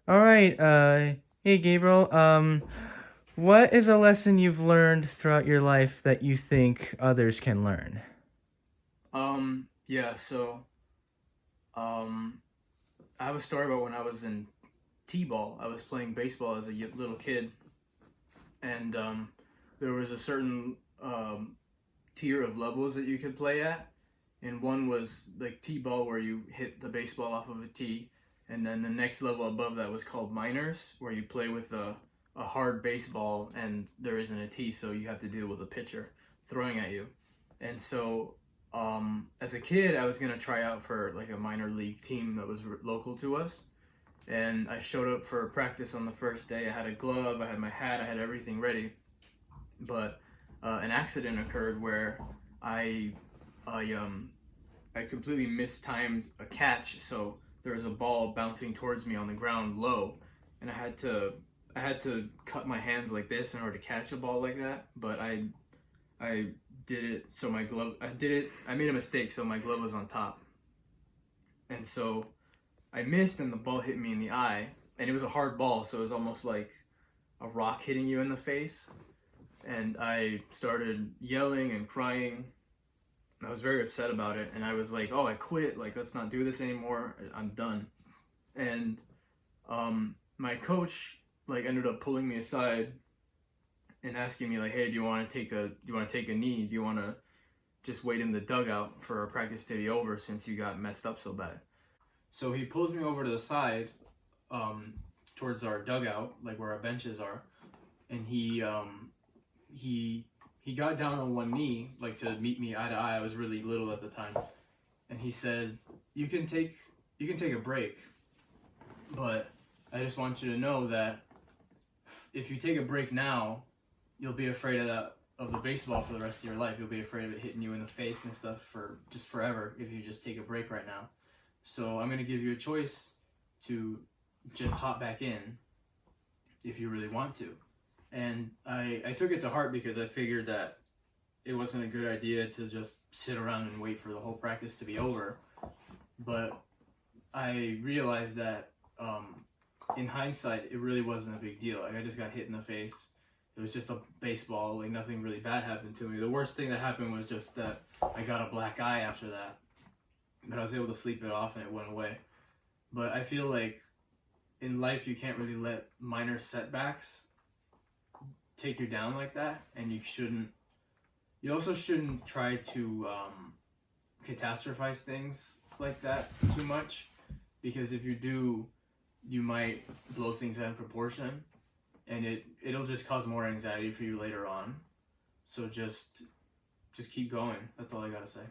All right. Hey Gabriel. What is a lesson you've learned throughout your life that you think others can learn? Yeah, um, I have a story about when I was in T-ball. I was playing baseball as a little kid, and there was a certain tier of levels that you could play at, and one was like T-ball where you hit the baseball off of a tee, and then the next level above that was called minors, where you play with a hard baseball and there isn't a tee, so you have to deal with a pitcher throwing at you. And so, as a kid, I was gonna try out for like a minor league team that was local to us, and I showed up for practice on the first day. I had a glove, I had my hat, I had everything ready, but an accident occurred where I I I completely mistimed a catch, so there was a ball bouncing towards me on the ground low, and I had to cut my hands like this in order to catch a ball like that. But I did it so my glove I did it I made a mistake, so my glove was on top, and so I missed, and the ball hit me in the eye, and it was a hard ball, so it was almost like a rock hitting you in the face, and I started yelling and crying. I was very upset about it, and I was like, "Oh, I quit! Like, let's not do this anymore. I'm done." And my coach like ended up pulling me aside and asking me like, "Hey, do you want to take a knee? Do you want to just wait in the dugout for our practice to be over since you got messed up so bad?" So he pulls me over to the side, um, towards our dugout, like where our benches are, and he he got down on one knee like to meet me eye to eye. I was really little at the time, and he said, "You can take you can take a break, but I just want you to know that if you take a break now, you'll be afraid of the baseball for the rest of your life. You'll be afraid of it hitting you in the face and stuff for just forever if you just take a break right now. So I'm gonna give you a choice to just hop back in if you really want to." And I took it to heart because I figured that it wasn't a good idea to just sit around and wait for the whole practice to be over. But I realized that in hindsight, it really wasn't a big deal. Like, I just got hit in the face. It was just a baseball. Like, nothing really bad happened to me. The worst thing that happened was just that I got a black eye after that. But I was able to sleep it off and it went away. But I feel like in life, you can't really let minor setbacks take you down like that. And you also shouldn't try to catastrophize things like that too much, because if you do, you might blow things out of proportion, and it'll just cause more anxiety for you later on. So just keep going. That's all I gotta say.